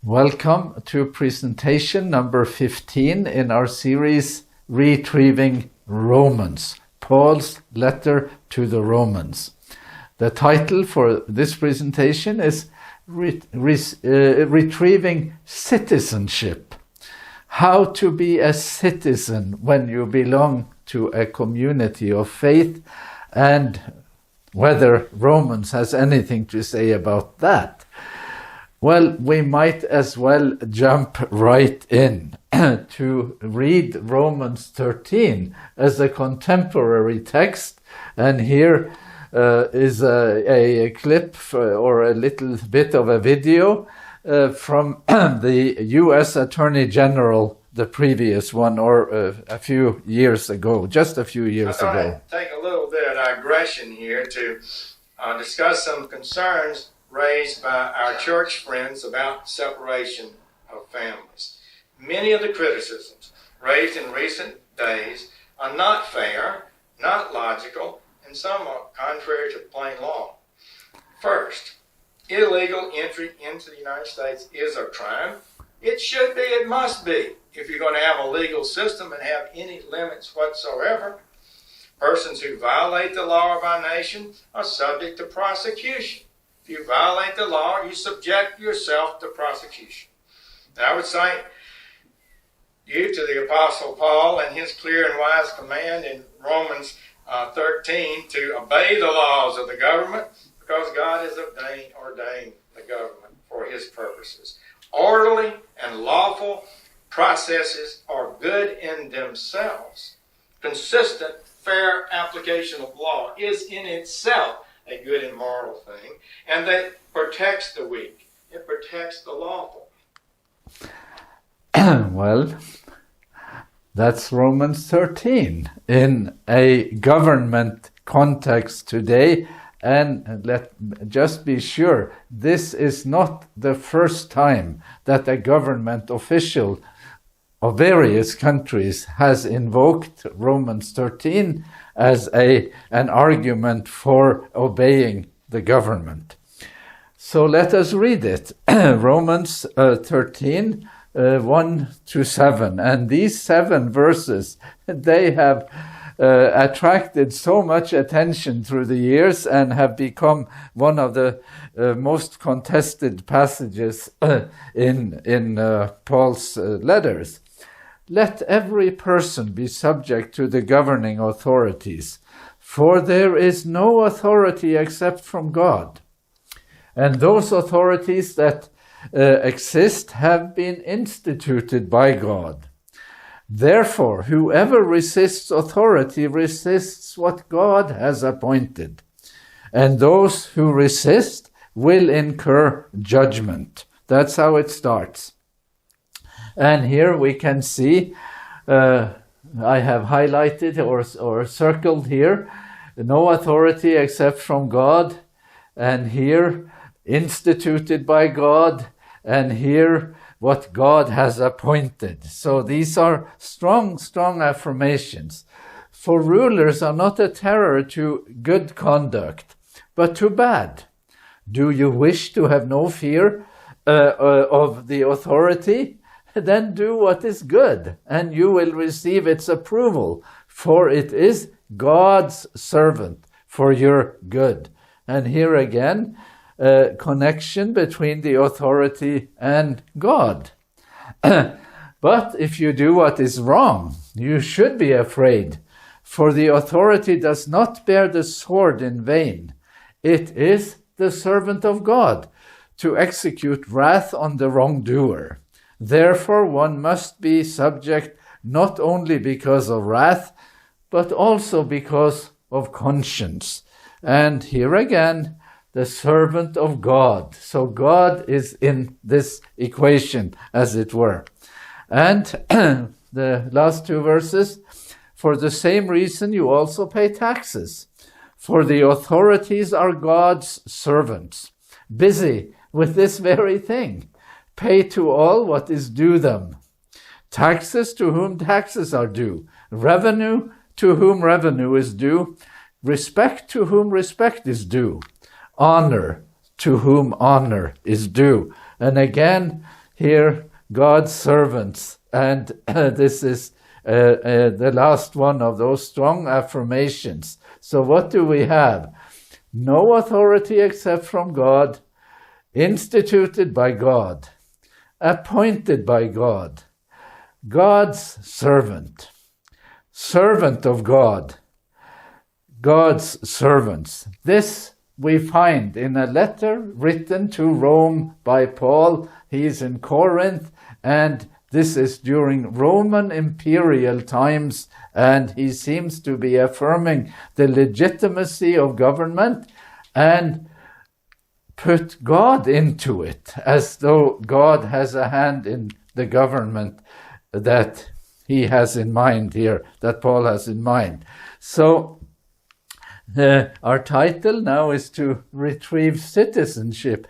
Welcome to presentation number 15 in our series Retrieving Romans, Paul's letter to the Romans. The title for this presentation is Retrieving Citizenship. How to be a citizen when you belong to a community of faith, and whether Romans has anything to say about that. Well, we might as well jump right in to read Romans 13 as a contemporary text. And here is a clip or a little bit of a video from the U.S. Attorney General, the previous one, or a few years ago, just a few years ago. I'd take a little bit of digression here to discuss some concerns raised by our church friends about separation of families. Many of the criticisms raised in recent days are not fair, not logical, and some are contrary to plain law. First, illegal entry into the United States is a crime. It should be, it must be, if you're going to have a legal system and have any limits whatsoever. Persons who violate the law of our nation are subject to prosecution. If you violate the law, you subject yourself to prosecution. And I would cite you to the Apostle Paul and his clear and wise command in Romans 13 to obey the laws of the government, because God has ordained the government for his purposes. Orderly and lawful processes are good in themselves. Consistent, fair application of law is in itself a good and moral thing, and that protects the weak. It protects the lawful. Well, that's Romans 13 in a government context today. And just be sure, this is not the first time that a government official of various countries has invoked Romans 13 as an argument for obeying the government. So let us read it. Romans 13, 1 to 7. And these 7 verses, they have attracted so much attention through the years and have become one of the most contested passages in Paul's letters. Let every person be subject to the governing authorities, for there is no authority except from God. And those authorities that exist have been instituted by God. Therefore, whoever resists authority resists what God has appointed, and those who resist will incur judgment. That's how it starts. And here we can see, I have highlighted or circled here, no authority except from God, and here, instituted by God, and here, what God has appointed. So these are strong, strong affirmations. For rulers are not a terror to good conduct, but to bad. Do you wish to have no fear of the authority? Then do what is good, and you will receive its approval, for it is God's servant for your good. And here again, connection between the authority and God. But if you do what is wrong, you should be afraid, for the authority does not bear the sword in vain. It is the servant of God to execute wrath on the wrongdoer. Therefore, one must be subject not only because of wrath, but also because of conscience. And here again, the servant of God. So God is in this equation, as it were. And the last 2 verses, for the same reason you also pay taxes, for the authorities are God's servants, busy with this very thing. Pay to all what is due them. Taxes to whom taxes are due. Revenue to whom revenue is due. Respect to whom respect is due. Honor to whom honor is due. And again, here, God's servants. And this is the last one of those strong affirmations. So what do we have? No authority except from God, instituted by God, appointed by God, God's servant, servant of God, God's servants. This we find in a letter written to Rome by Paul. He is in Corinth, and this is during Roman imperial times, and he seems to be affirming the legitimacy of government and put God into it, as though God has a hand in the government that he has in mind here, that Paul has in mind. So our title now is to retrieve citizenship.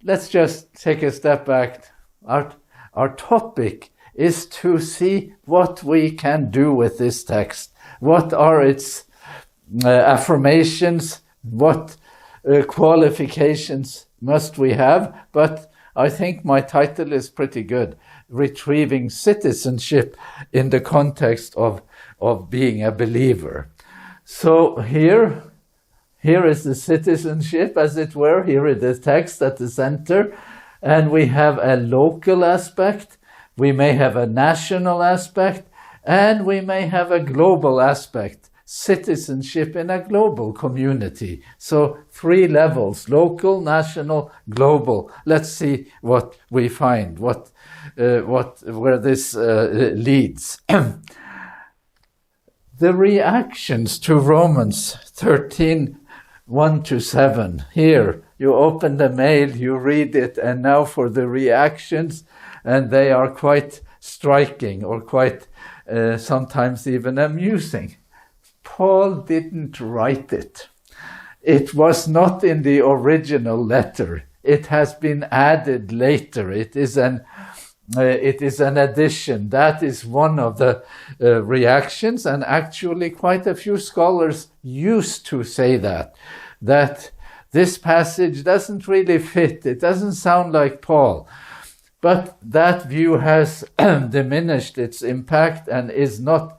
Let's just take a step back. Our topic is to see what we can do with this text. What are its affirmations? What qualifications must we have? But I think my title is pretty good. Retrieving citizenship in the context of being a believer. So here is the citizenship, as it were. Here is the text at the center. And we have a local aspect, we may have a national aspect, and we may have a global aspect. Citizenship in a global community. So 3 levels: local, national, global. Let's see what we find, where this leads. The reactions to Romans 13, 1-7. Here, you open the mail, you read it, and now for the reactions, and they are quite striking or quite sometimes even amusing. Paul didn't write it. It was not in the original letter. It has been added later. It is an addition. That is one of the reactions, and actually quite a few scholars used to say that this passage doesn't really fit. It doesn't sound like Paul. But that view has diminished its impact and is not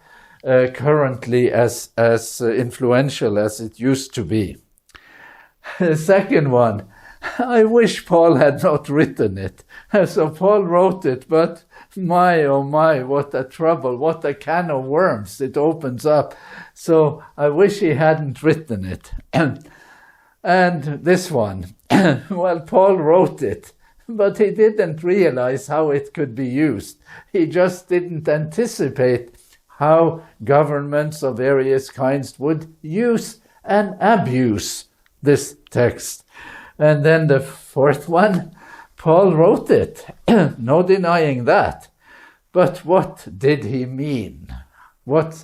currently as influential as it used to be. The second one, I wish Paul had not written it. So Paul wrote it, but my, oh my, what a trouble, what a can of worms it opens up. So I wish he hadn't written it. And this one, well, Paul wrote it, but he didn't realize how it could be used. He just didn't anticipate how governments of various kinds would use and abuse this text. And then the fourth one, Paul wrote it. No denying that. But what did he mean? What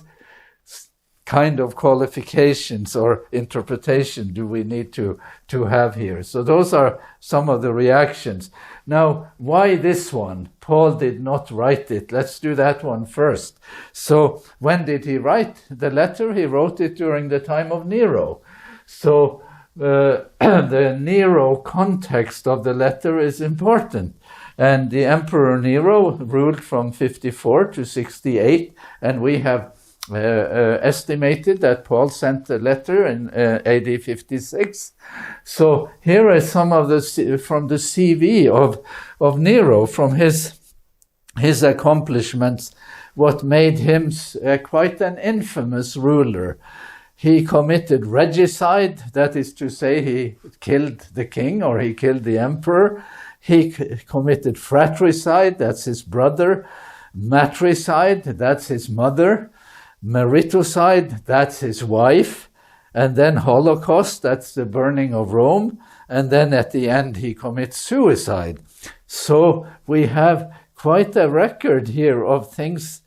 kind of qualifications or interpretation do we need to have here? So those are some of the reactions. Now, why this one? Paul did not write it. Let's do that one first. So when did he write the letter? He wrote it during the time of Nero. So the Nero context of the letter is important. And the Emperor Nero ruled from 54 to 68, and we have estimated that Paul sent a letter in AD 56. So here are some of the from the CV of Nero, from his accomplishments, what made him quite an infamous ruler. He committed regicide, that is to say, he killed the king or he killed the emperor. He committed fratricide, that's his brother. Matricide, that's his mother. Mariticide, that's his wife. And then Holocaust, that's the burning of Rome. And then at the end, he commits suicide. So we have quite a record here of things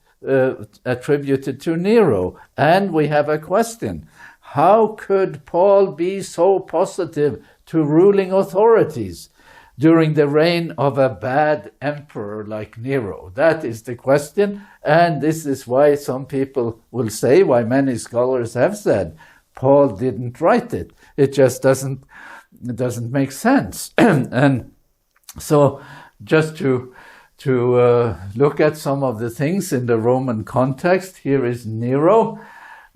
attributed to Nero. And we have a question. How could Paul be so positive to ruling authorities during the reign of a bad emperor like Nero? That is the question. And this is why some people will say, why many scholars have said, Paul didn't write it. It just doesn't make sense. And so just to look at some of the things in the Roman context. Here is Nero.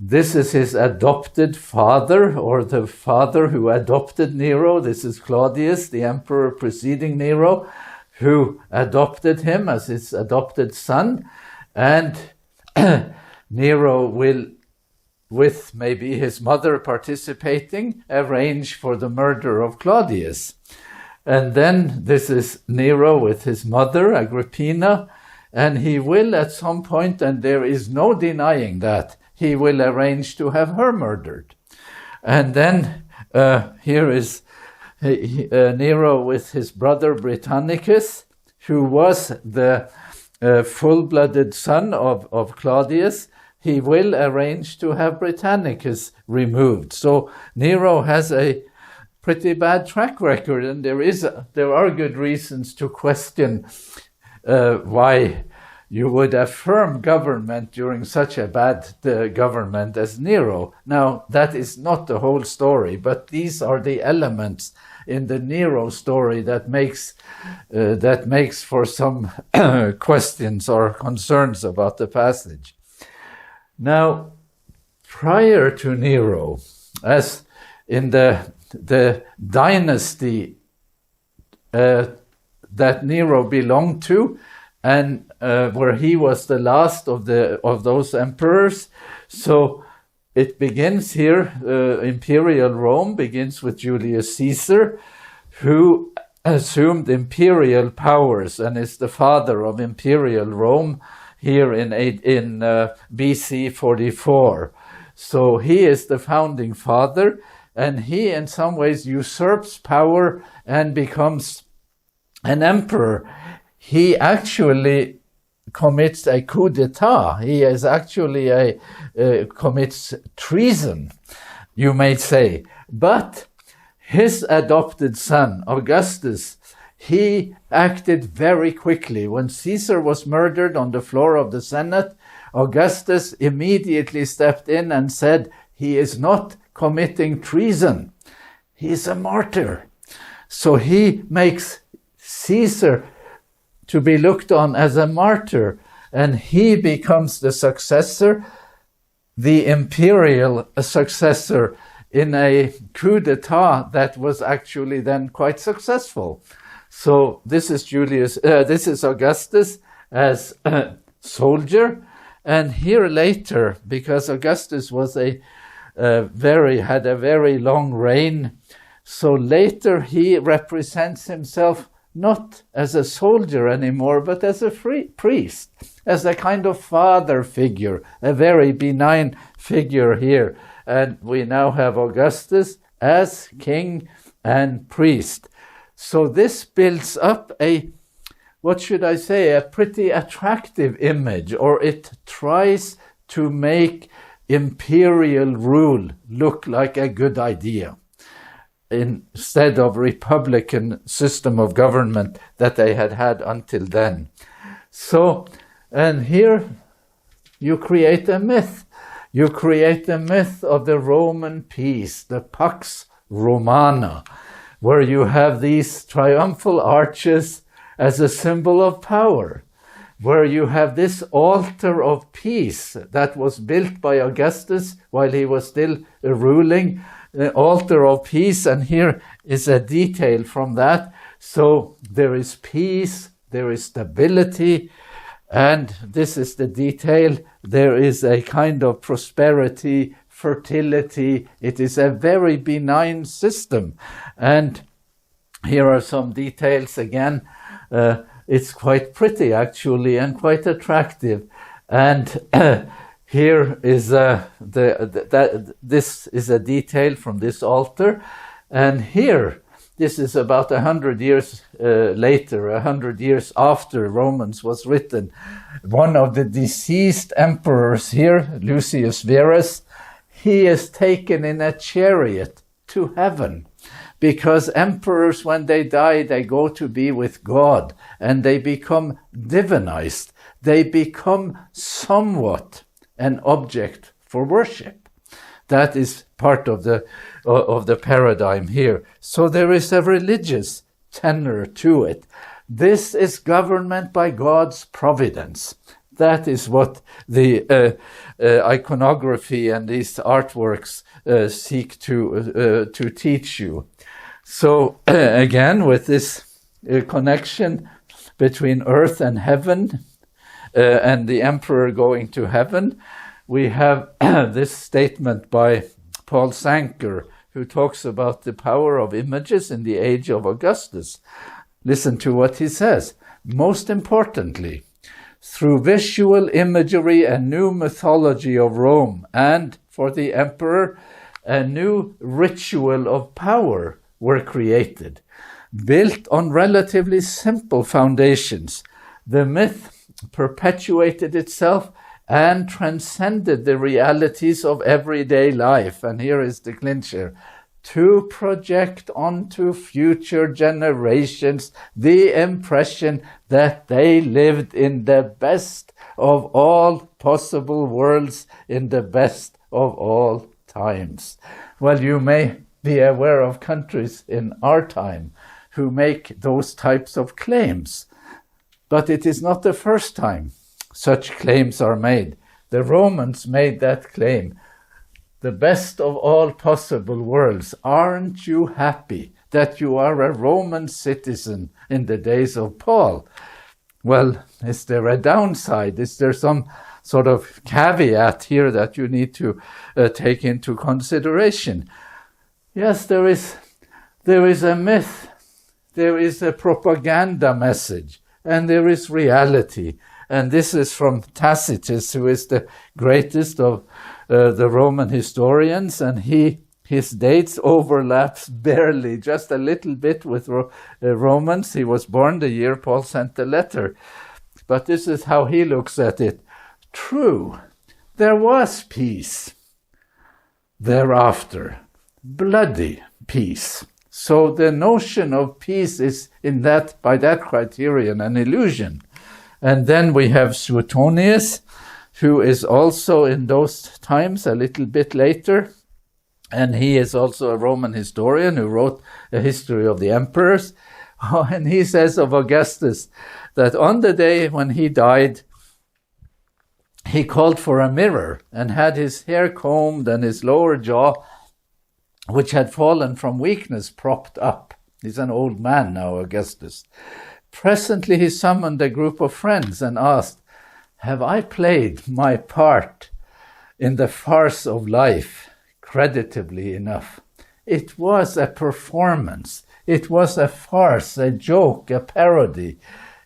This is his adopted father, or the father who adopted Nero. This is Claudius, the emperor preceding Nero, who adopted him as his adopted son. And Nero will, with maybe his mother participating, arrange for the murder of Claudius. And then this is Nero with his mother, Agrippina, and he will at some point, and there is no denying that, he will arrange to have her murdered. And then here is Nero with his brother Britannicus, who was the full-blooded son of Claudius. He will arrange to have Britannicus removed. So Nero has a pretty bad track record, and there are good reasons to question why you would affirm government during such a bad government as Nero. Now, that is not the whole story, but these are the elements in the Nero story that makes for some questions or concerns about the passage. Now, prior to Nero, as in the dynasty that Nero belonged to, and where he was the last of those emperors. So it begins here, imperial Rome begins with Julius Caesar, who assumed imperial powers and is the father of imperial Rome here in BC 44. So he is the founding father, and he in some ways usurps power and becomes an emperor. He actually commits a coup d'etat. He is actually commits treason, you may say. But his adopted son, Augustus, he acted very quickly. When Caesar was murdered on the floor of the Senate, Augustus immediately stepped in and said, he is not committing treason. He is a martyr. So he makes Caesar to be looked on as a martyr, and he becomes the successor, the imperial successor, in a coup d'etat that was actually then quite successful. So this is Augustus as a soldier, and here later, because Augustus was had a very long reign, so later he represents himself not as a soldier anymore, but as a priest, as a kind of father figure, a very benign figure here. And we now have Augustus as king and priest. So this builds up a pretty attractive image, or it tries to make imperial rule look like a good idea, instead of republican system of government that they had until then. So, and here you create a myth. You create a myth of the Roman peace, the Pax Romana, where you have these triumphal arches as a symbol of power, where you have this altar of peace that was built by Augustus while he was still ruling, the altar of peace, and here is a detail from that. So there is peace, there is stability, and this is the detail. There is a kind of prosperity, fertility. It is a very benign system. And here are some details again. It's quite pretty actually, and quite attractive. And here is this is a detail from this altar, and here this is about 100 years later, 100 years after Romans was written. One of the deceased emperors here, Lucius Verus, he is taken in a chariot to heaven, because emperors, when they die, they go to be with God, and they become divinized. They become somewhat an object for worship. That is part of the paradigm here. So there is a religious tenor to it. This is government by God's providence. That is what the iconography and these artworks seek to teach you. So again, with this connection between earth and heaven, and the emperor going to heaven, we have this statement by Paul Sanker, who talks about the power of images in the age of Augustus. Listen to what he says. Most importantly, through visual imagery, a new mythology of Rome, and for the emperor, a new ritual of power were created. Built on relatively simple foundations, the myth perpetuated itself and transcended the realities of everyday life. And here is the clincher: to project onto future generations the impression that they lived in the best of all possible worlds in the best of all times. Well, you may be aware of countries in our time who make those types of claims, but it is not the first time such claims are made. The Romans made that claim. The best of all possible worlds. Aren't you happy that you are a Roman citizen in the days of Paul? Well, is there a downside? Is there some sort of caveat here that you need to take into consideration? Yes, there is a myth. There is a propaganda message, and there is reality. And this is from Tacitus, who is the greatest of the Roman historians, and his dates overlaps barely, just a little bit with Romans. He was born the year Paul sent the letter. But this is how he looks at it. True, there was peace thereafter, bloody peace. So the notion of peace is by that criterion an illusion. And then we have Suetonius, who is also in those times a little bit later. And he is also a Roman historian who wrote a history of the emperors. And he says of Augustus that on the day when he died, he called for a mirror and had his hair combed and his lower jaw, which had fallen from weakness, propped up. He's an old man now, Augustus. Presently he summoned a group of friends and asked, "Have I played my part in the farce of life creditably enough?" It was a performance. It was a farce, a joke, a parody.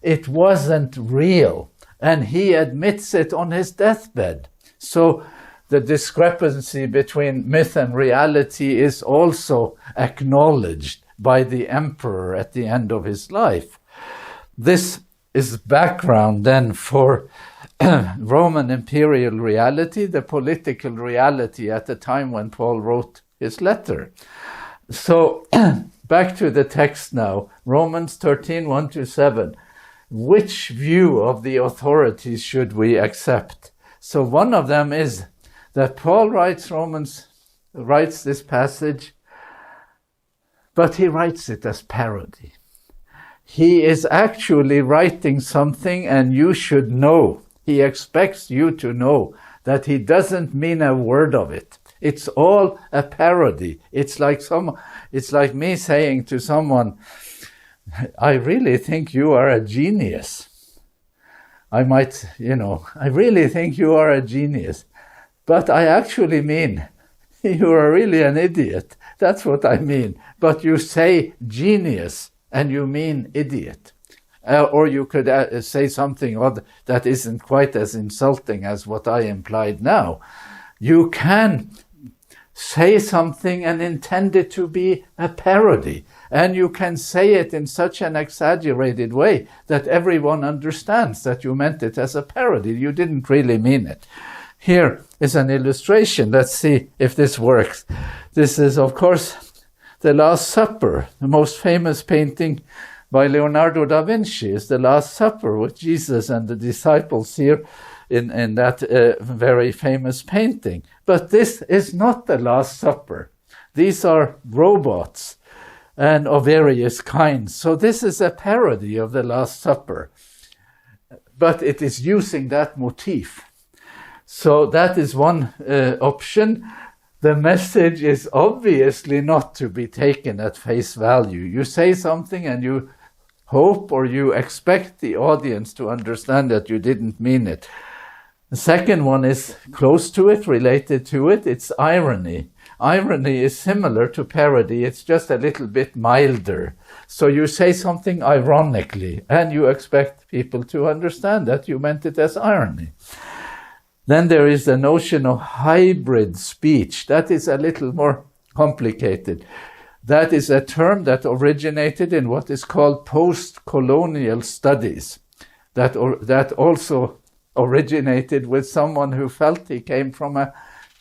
It wasn't real. And he admits it on his deathbed. So the discrepancy between myth and reality is also acknowledged by the emperor at the end of his life. This is background then for Roman imperial reality, the political reality at the time when Paul wrote his letter. So back to the text now, Romans 13, 1-7. Which view of the authorities should we accept? So one of them is that Paul writes this passage, but he writes it as parody. He is actually writing something, and you should know. He expects you to know that he doesn't mean a word of it. It's all a parody. It's like me saying to someone, "I really think you are a genius." I really think you are a genius. But I actually mean, you are really an idiot. That's what I mean. But you say genius, and you mean idiot. Or you could say something that isn't quite as insulting as what I implied now. You can say something and intend it to be a parody. And you can say it in such an exaggerated way that everyone understands that you meant it as a parody. You didn't really mean it. Here is an illustration. Let's see if this works. This is, of course, The Last Supper. The most famous painting by Leonardo da Vinci is The Last Supper, with Jesus and the disciples here in that very famous painting. But this is not the Last Supper. These are robots. and of various kinds. So this is a parody of the Last Supper, but it is using that motif. So that is one option. The message is obviously not to be taken at face value. You say something and you hope or you expect the audience to understand that you didn't mean it. The second one is close to it, related to it. It's irony. Irony is similar to parody. It's just a little bit milder. So you say something ironically and you expect people to understand that you meant it as irony. Then there is the notion of hybrid speech. That is a little more complicated. That is a term that originated in what is called post-colonial studies. That also originated with someone who felt he came from a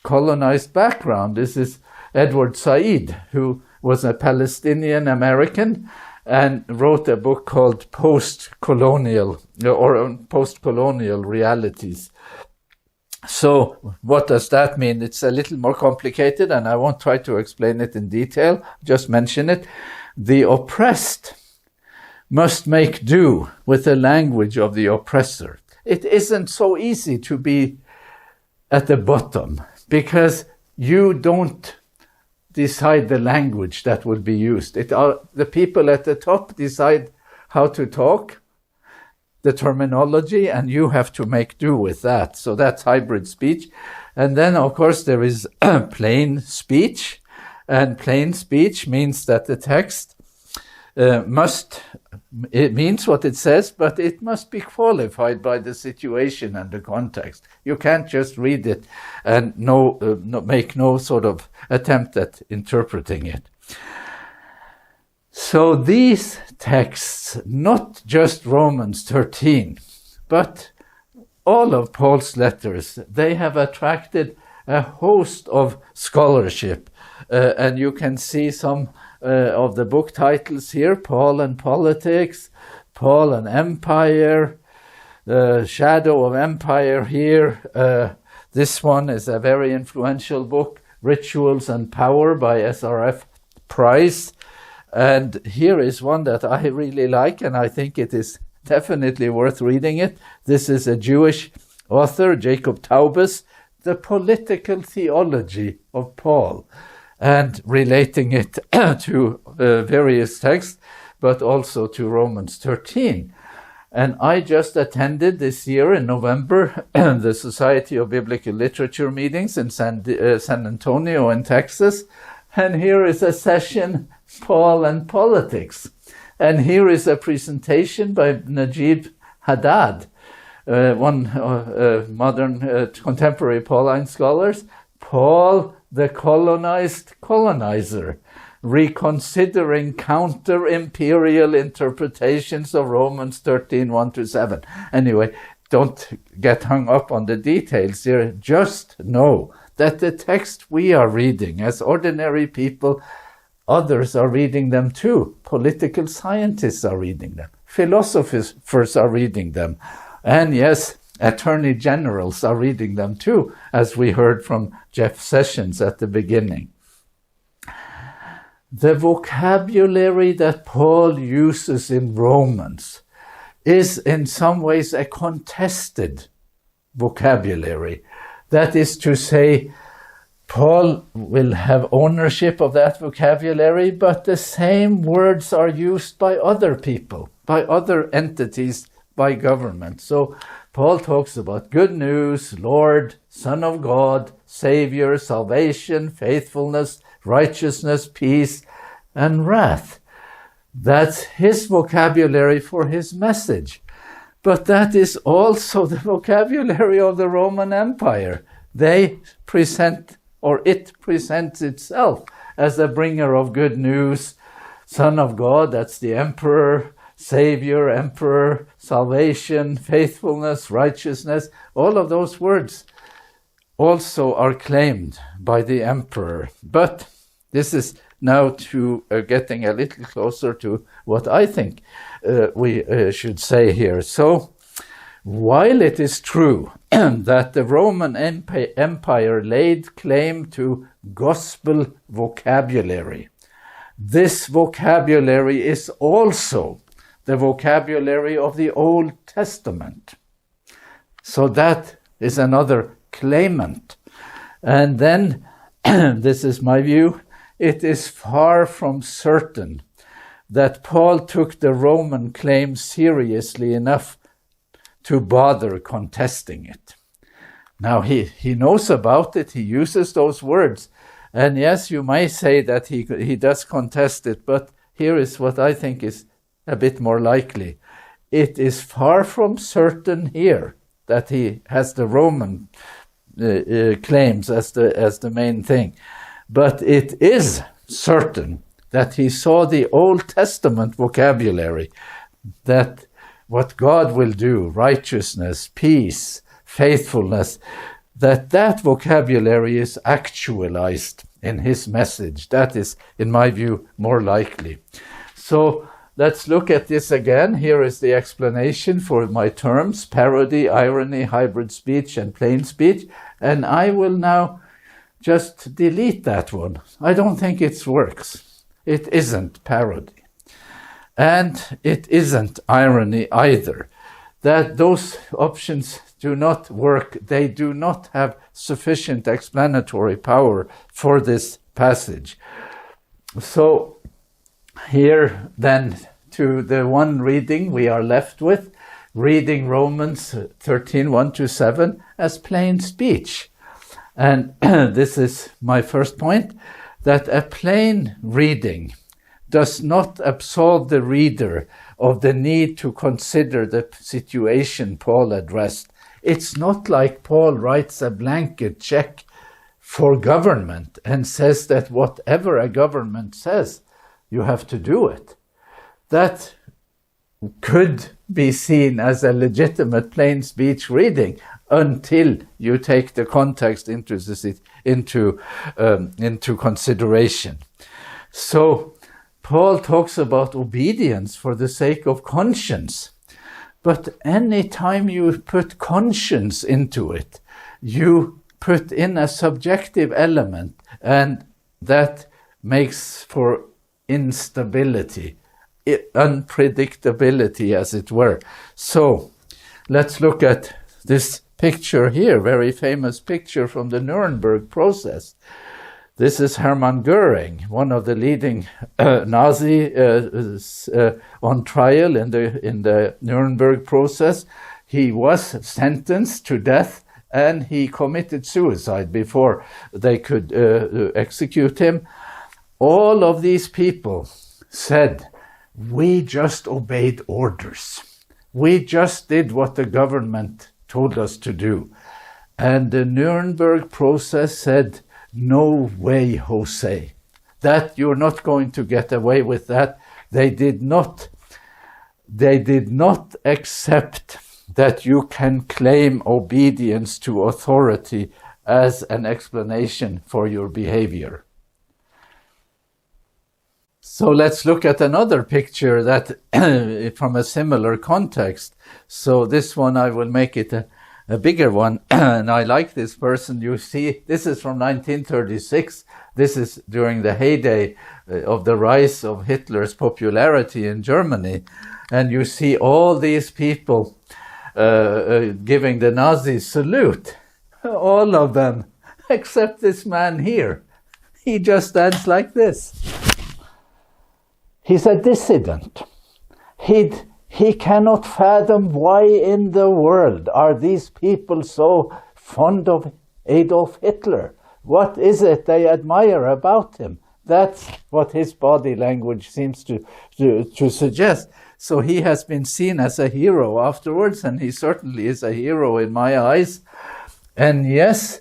colonized background. This is Edward Said, who was a Palestinian American and wrote a book called Post-Colonial Realities. So what does that mean? It's a little more complicated and I won't try to explain it in detail, just mention it. The oppressed must make do with the language of the oppressor. It isn't so easy to be at the bottom because you don't decide the language that will be used. The people at the top decide how to talk, the terminology, and you have to make do with that. So that's hybrid speech. And then, of course, there is plain speech. And plain speech means that the text it means what it says, but it must be qualified by the situation and the context. You can't just read it and make no sort of attempt at interpreting it. So these texts, not just Romans 13, but all of Paul's letters, they have attracted a host of scholarship. And you can see some of the book titles here: Paul and Politics, Paul and Empire, The Shadow of Empire here. This one is a very influential book, Rituals and Power by SRF Price. And here is one that I really like, and I think it is definitely worth reading it. This is a Jewish author, Jacob Taubes, The Political Theology of Paul, and relating it to various texts, but also to Romans 13. And I just attended this year in November the Society of Biblical Literature meetings in San Antonio in Texas. And here is a session, Paul and Politics. And here is a presentation by Najib Haddad, one modern contemporary Pauline scholars. Paul, the colonized colonizer, reconsidering counter-imperial interpretations of Romans 13, 1-7. Anyway, don't get hung up on the details here. Just know that the text we are reading as ordinary people, others are reading them too. Political scientists are reading them. Philosophers are reading them. And yes, attorney generals are reading them too, as we heard from Jeff Sessions at the beginning. The vocabulary that Paul uses in Romans is in some ways a contested vocabulary. That is to say, Paul will have ownership of that vocabulary, but the same words are used by other people, by other entities, by government. So Paul talks about good news, Lord, Son of God, Savior, salvation, faithfulness, righteousness, peace, and wrath. That's his vocabulary for his message. But that is also the vocabulary of the Roman Empire. They present, or it presents itself as a bringer of good news, Son of God, that's the emperor, Savior, emperor, salvation, faithfulness, righteousness. All of those words also are claimed by the emperor. But this is now to getting a little closer to what I think we should say here. So, while it is true that the Roman Empire laid claim to gospel vocabulary, this vocabulary is also the vocabulary of the Old Testament. So that is another claimant. And then, this is my view, it is far from certain that Paul took the Roman claim seriously enough to bother contesting it. Now, he knows about it, he uses those words, and yes, you might say that he does contest it, but here is what I think is a bit more likely. It is far from certain here that he has the Roman claims as the main thing, but it is certain that he saw the Old Testament vocabulary, that what God will do, righteousness, peace, faithfulness, that vocabulary is actualized in his message. That is, in my view, more likely. So let's look at this again. Here is the explanation for my terms: parody, irony, hybrid speech, and plain speech. And I will now just delete that one. I don't think it works. It isn't parody. And it isn't irony either. That those options do not work. They do not have sufficient explanatory power for this passage. So here then to the one reading we are left with, reading Romans 13, 1-7 as plain speech. And this is my first point, that a plain reading does not absolve the reader of the need to consider the situation Paul addressed. It's not like Paul writes a blanket check for government and says that whatever a government says, you have to do it. That could be seen as a legitimate plain speech reading until you take the context into consideration. So Paul talks about obedience for the sake of conscience. But any time you put conscience into it, you put in a subjective element, and that makes for instability, unpredictability, as it were. So let's look at this picture here, very famous picture from the Nuremberg process. This is Hermann Göring, one of the leading Nazi on trial in the Nuremberg process. He was sentenced to death, and he committed suicide before they could execute him. All of these people said, "We just obeyed orders. We just did what the government told us to do." And the Nuremberg process said, "No way, Jose. That you're not going to get away with that." They did not accept that you can claim obedience to authority as an explanation for your behavior. So let's look at another picture that from a similar context. So this one, I will make it a bigger one, and I like this person. You see, this is from 1936. This is during the heyday of the rise of Hitler's popularity in Germany. And you see all these people giving the Nazis salute. All of them, except this man here. He just stands like this. He's a dissident. He cannot fathom why in the world are these people so fond of Adolf Hitler. What is it they admire about him? That's what his body language seems to suggest. So he has been seen as a hero afterwards, and he certainly is a hero in my eyes. And yes,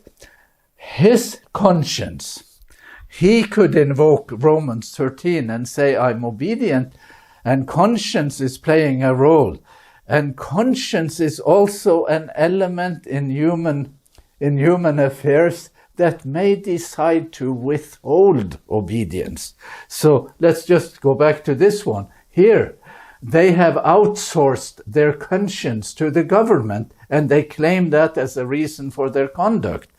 his conscience, he could invoke Romans 13 and say, "I'm obedient," and conscience is playing a role. And conscience is also an element in human affairs that may decide to withhold obedience. So let's just go back to this one. Here, they have outsourced their conscience to the government, and they claim that as a reason for their conduct.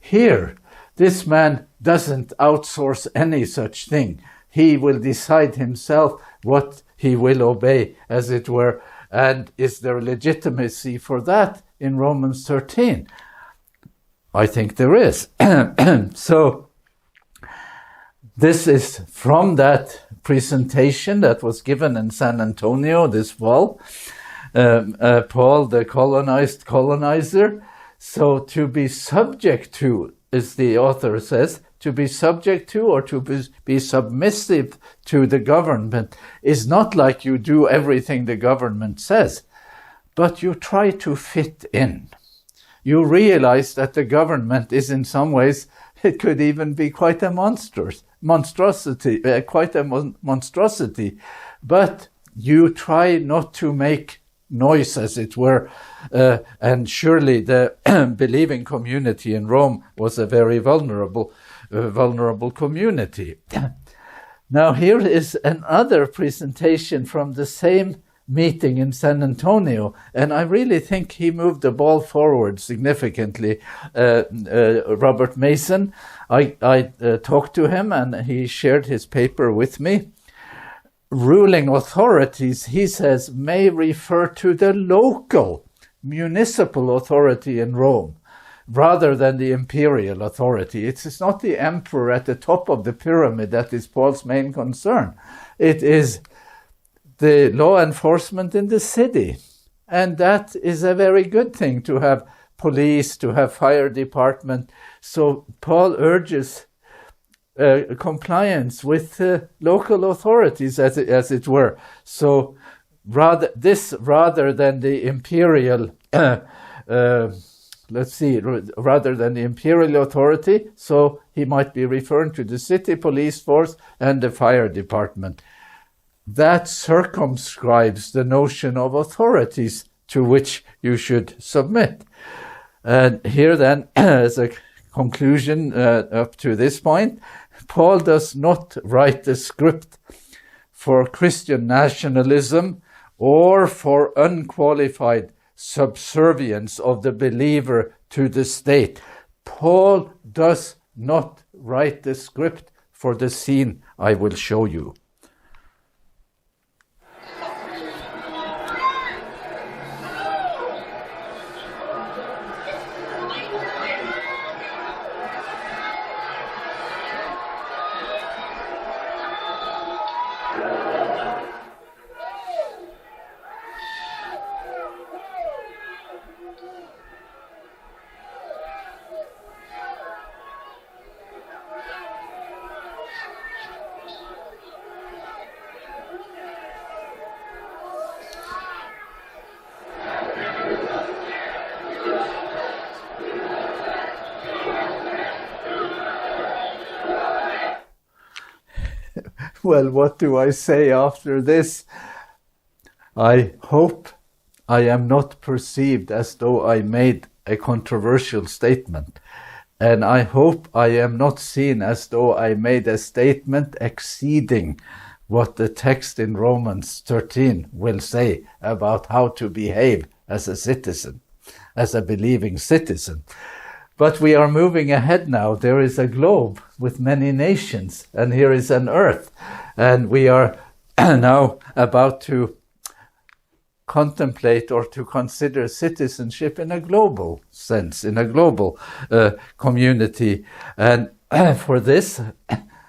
Here, this man doesn't outsource any such thing. he will decide himself what he will obey, as it were. And is there legitimacy for that in Romans 13? I think there is. So this is from that presentation that was given in San Antonio this fall. Paul, the colonized colonizer. So to be subject to, as the author says, to be subject to or to be submissive to the government is not like you do everything the government says, but you try to fit in. You realize that the government is in some ways, it could even be quite a monstrosity, but you try not to make noise, as it were, and surely the believing community in Rome was a very vulnerable community. Now here is another presentation from the same meeting in San Antonio, and I really think he moved the ball forward significantly. Robert Mason, I talked to him and he shared his paper with me. Ruling authorities, he says, may refer to the local municipal authority in Rome rather than the imperial authority. It is not the emperor at the top of the pyramid that is Paul's main concern. It is the law enforcement in the city. And that is a very good thing, to have police, to have fire department. So Paul urges compliance with local authorities, as it were. So rather than the imperial, rather than the imperial authority, so he might be referring to the city police force and the fire department. That circumscribes the notion of authorities to which you should submit. And here then, as a conclusion up to this point, Paul does not write the script for Christian nationalism or for unqualified subservience of the believer to the state. Paul does not write the script for the scene I will show you. Well, what do I say after this? I hope I am not perceived as though I made a controversial statement. And I hope I am not seen as though I made a statement exceeding what the text in Romans 13 will say about how to behave as a citizen, as a believing citizen. But we are moving ahead now. There is a globe with many nations, and here is an earth. And we are now about to contemplate or to consider citizenship in a global sense, in a global community. And for this,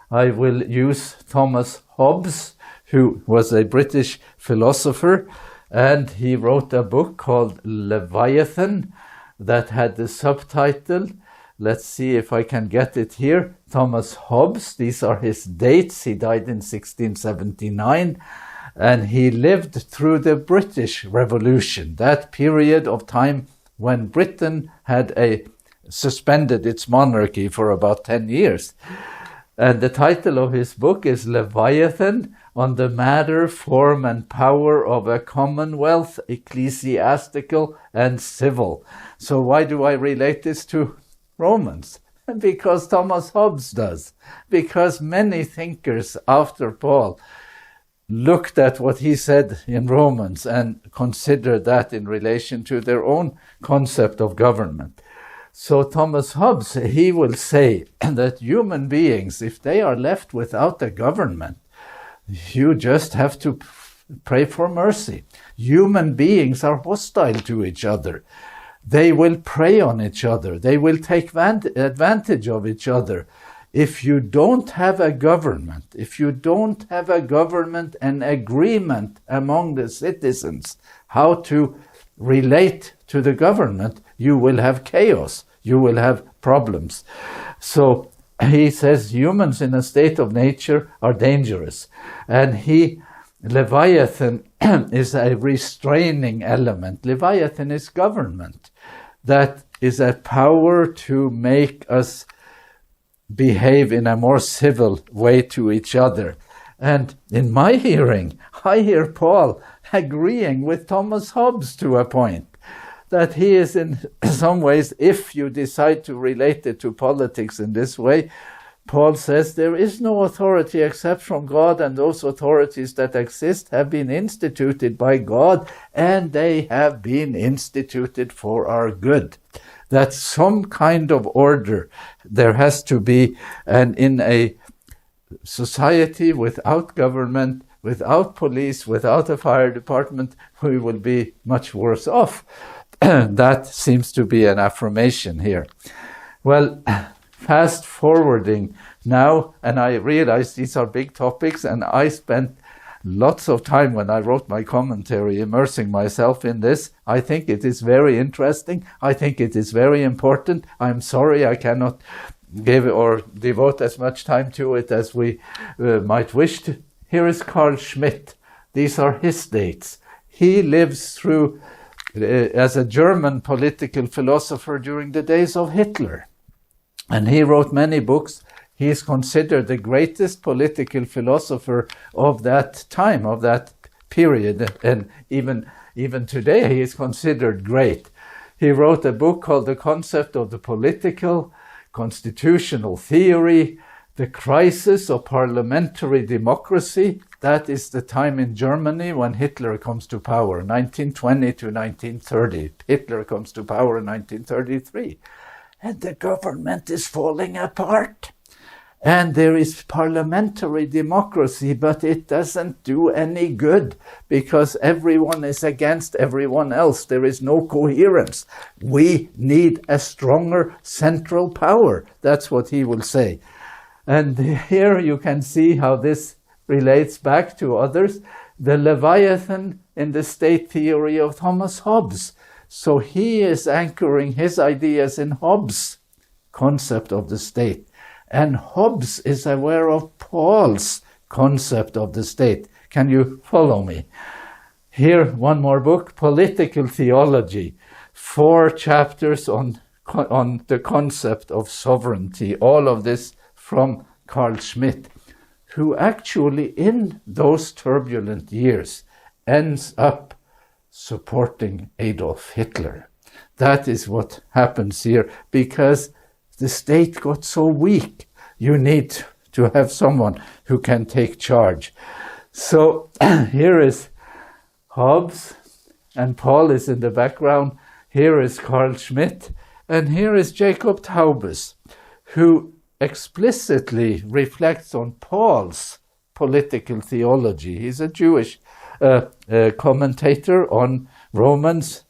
I will use Thomas Hobbes, who was a British philosopher, and he wrote a book called Leviathan, that had the subtitle, let's see if I can get it here, Thomas Hobbes. These are his dates. He died in 1679, and he lived through the British Revolution, that period of time when Britain had suspended its monarchy for about 10 years. And the title of his book is Leviathan, on the matter, form, and power of a commonwealth, ecclesiastical and civil. So why do I relate this to Romans? Because Thomas Hobbes does. Because many thinkers after Paul looked at what he said in Romans and considered that in relation to their own concept of government. So Thomas Hobbes, he will say that human beings, if they are left without a government, you just have to pray for mercy. Human beings are hostile to each other. They will prey on each other. They will take advantage of each other. If you don't have a government, and agreement among the citizens how to relate to the government, you will have chaos. You will have problems. So he says humans in a state of nature are dangerous. And Leviathan is a restraining element. Leviathan is government. That is a power to make us behave in a more civil way to each other. And in my hearing, I hear Paul agreeing with Thomas Hobbes to a point, that he is in some ways, if you decide to relate it to politics in this way, Paul says there is no authority except from God, and those authorities that exist have been instituted by God, and they have been instituted for our good. That some kind of order there has to be, and in a society without government, without police, without a fire department, we will be much worse off. That seems to be an affirmation here. Well, fast forwarding now, and I realize these are big topics, and I spent lots of time when I wrote my commentary immersing myself in this. I think it is very interesting. I think it is very important. I'm sorry I cannot give or devote as much time to it as we might wish to. Here is Carl Schmitt. These are his dates. He lives through as a German political philosopher during the days of Hitler. And he wrote many books. He is considered the greatest political philosopher of that time, of that period. And even today, he is considered great. He wrote a book called The Concept of the Political, Constitutional Theory, The Crisis of Parliamentary Democracy. That is the time in Germany when Hitler comes to power, 1920 to 1930. Hitler comes to power in 1933. And the government is falling apart. And there is parliamentary democracy, but it doesn't do any good because everyone is against everyone else. There is no coherence. We need a stronger central power. That's what he will say. And here you can see how this relates back to others. The Leviathan in the state theory of Thomas Hobbes. So he is anchoring his ideas in Hobbes' concept of the state. And Hobbes is aware of Paul's concept of the state. Can you follow me? Here, one more book, Political Theology. 4 chapters on the concept of sovereignty. All of this from Carl Schmitt, who actually in those turbulent years ends up supporting Adolf Hitler. That is what happens here, because the state got so weak. You need to have someone who can take charge. So here is Hobbes, and Paul is in the background. Here is Carl Schmitt, and here is Jacob Taubes, who explicitly reflects on Paul's political theology. He's a Jewish commentator on Romans,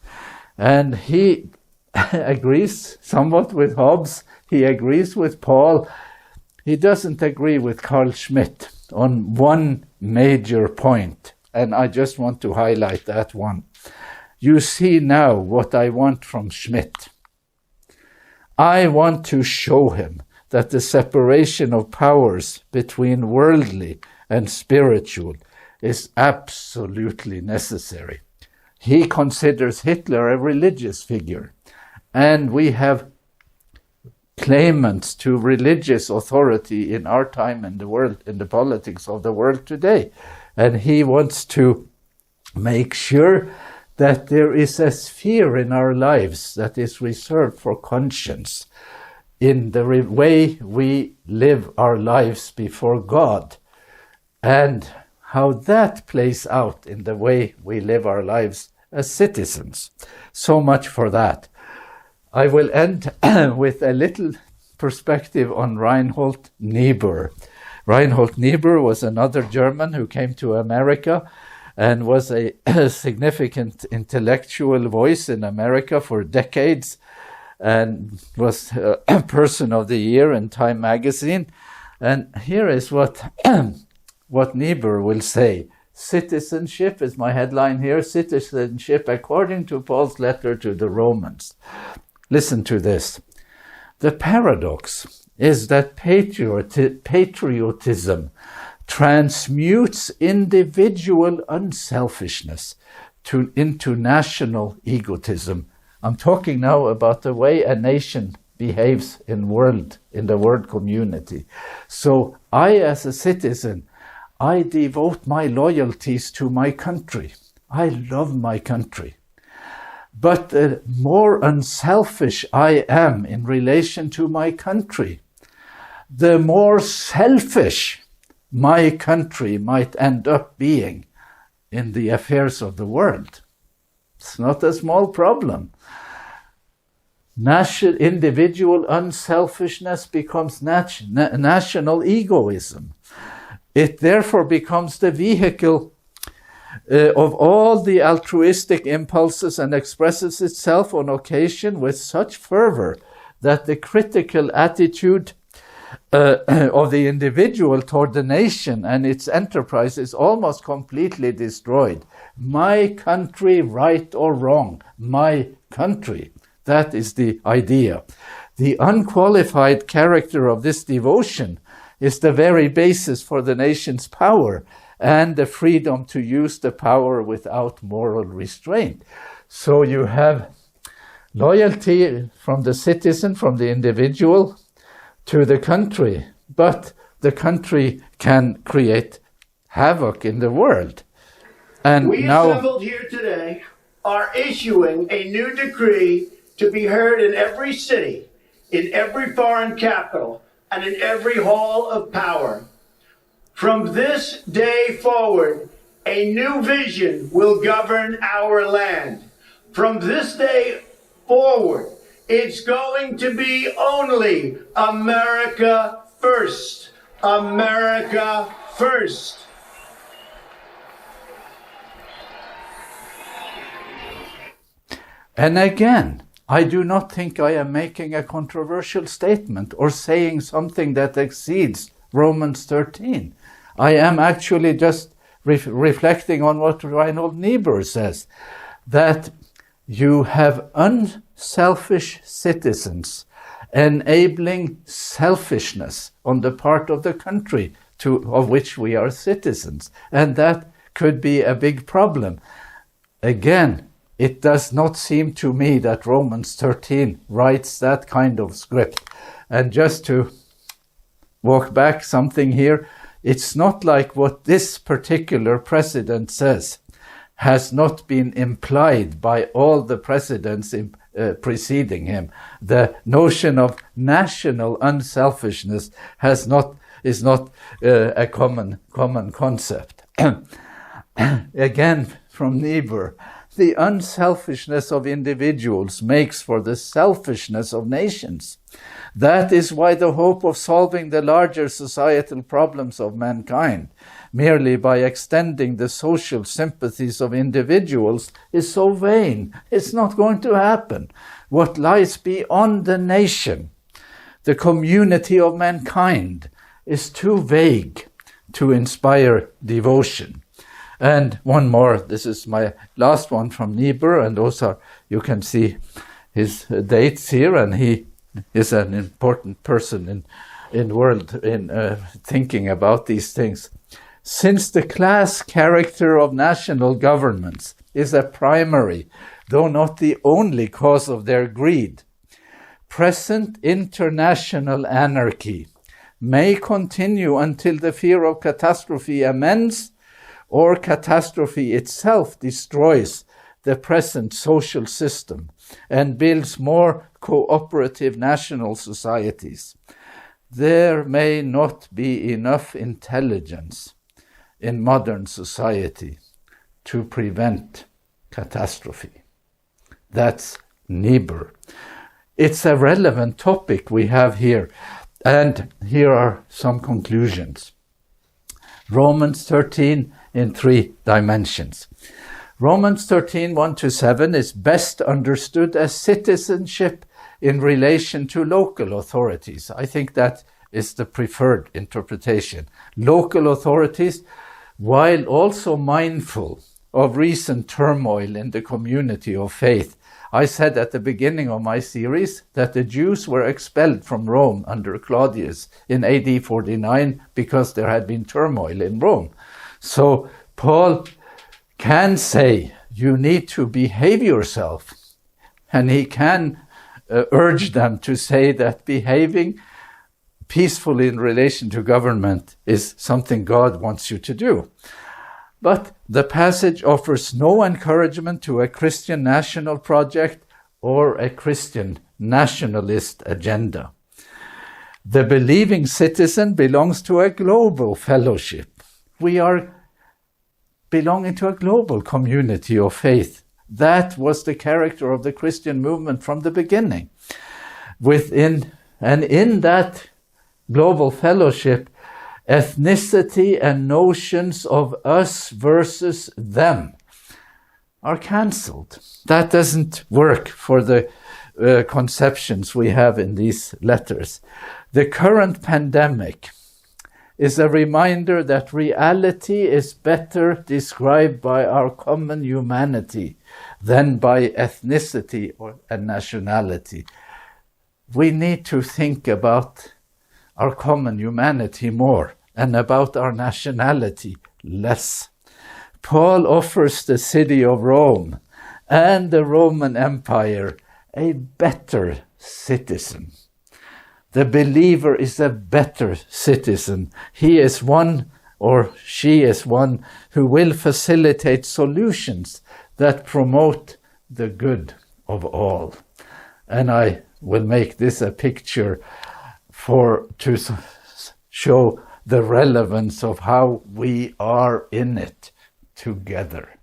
and he agrees somewhat with Hobbes. He agrees with Paul. He doesn't agree with Carl Schmitt on one major point, and I just want to highlight that one. You see now what I want from Schmitt. I want to show him that the separation of powers between worldly and spiritual is absolutely necessary. He considers Hitler a religious figure, and we have claimants to religious authority in our time in the world, in the politics of the world today. And he wants to make sure that there is a sphere in our lives that is reserved for conscience in the way we live our lives before God, and how that plays out in the way we live our lives as citizens. So much for that. I will end with a little perspective on Reinhold Niebuhr. Reinhold Niebuhr was another German who came to America and was a significant intellectual voice in America for decades, and was a Person of the Year in Time magazine. And here is what Niebuhr will say. Citizenship is my headline here. Citizenship according to Paul's letter to the Romans. Listen to this. The paradox is that patriotism transmutes individual unselfishness into national egotism. I'm talking now about the way a nation behaves in the world community. So I, as a citizen, I devote my loyalties to my country. I love my country. But the more unselfish I am in relation to my country, the more selfish my country might end up being in the affairs of the world. It's not a small problem. Individual unselfishness becomes national egoism. It therefore becomes the vehicle of all the altruistic impulses and expresses itself on occasion with such fervor that the critical attitude of the individual toward the nation and its enterprise is almost completely destroyed. My country, right or wrong, my country. That is the idea. The unqualified character of this devotion is the very basis for the nation's power and the freedom to use the power without moral restraint. So you have loyalty from the citizen, from the individual, to the country, but the country can create havoc in the world. And we now, assembled here today are issuing a new decree to be heard in every city, in every foreign capital, and in every hall of power. From this day forward, a new vision will govern our land. From this day forward, it's going to be only America first. America first. and again, I do not think I am making a controversial statement or saying something that exceeds Romans 13. I am actually just reflecting on what Reinhold Niebuhr says, that you have unselfish citizens enabling selfishness on the part of the country of which we are citizens. And that could be a big problem. Again, it does not seem to me that Romans 13 writes that kind of script. And just to walk back something here, it's not like what this particular president says has not been implied by all the presidents preceding him. The notion of national unselfishness is not a common concept. Again, from Niebuhr, the unselfishness of individuals makes for the selfishness of nations. That is why the hope of solving the larger societal problems of mankind, merely by extending the social sympathies of individuals, is so vain. It's not going to happen. What lies beyond the nation, the community of mankind, is too vague to inspire devotion. And one more, this is my last one from Niebuhr, and those are, you can see his dates here, and he is an important person in thinking about these things. Since the class character of national governments is a primary, though not the only cause of their greed, present international anarchy may continue until the fear of catastrophe amends or catastrophe itself destroys the present social system and builds more cooperative national societies. There may not be enough intelligence in modern society to prevent catastrophe. That's Niebuhr. it's a relevant topic we have here. And here are some conclusions. Romans 13 in 3 dimensions. Romans 13, 1-7 is best understood as citizenship in relation to local authorities. I think that is the preferred interpretation. Local authorities, while also mindful of recent turmoil in the community of faith. I said at the beginning of my series that the Jews were expelled from Rome under Claudius in AD 49 because there had been turmoil in Rome. So Paul can say you need to behave yourself, and he can urge them to say that behaving peacefully in relation to government is something God wants you to do. But the passage offers no encouragement to a Christian national project or a Christian nationalist agenda. The believing citizen belongs to a global fellowship. We are belonging to a global community of faith. That was the character of the Christian movement from the beginning. In that global fellowship, ethnicity and notions of us versus them are cancelled. That doesn't work for the conceptions we have in these letters. The current pandemic is a reminder that reality is better described by our common humanity than by ethnicity and nationality. We need to think about our common humanity more and about our nationality less. Paul offers the city of Rome and the Roman Empire a better citizen. The believer is a better citizen. He is one, or she is one, who will facilitate solutions that promote the good of all. And I will make this a picture to show the relevance of how we are in it together.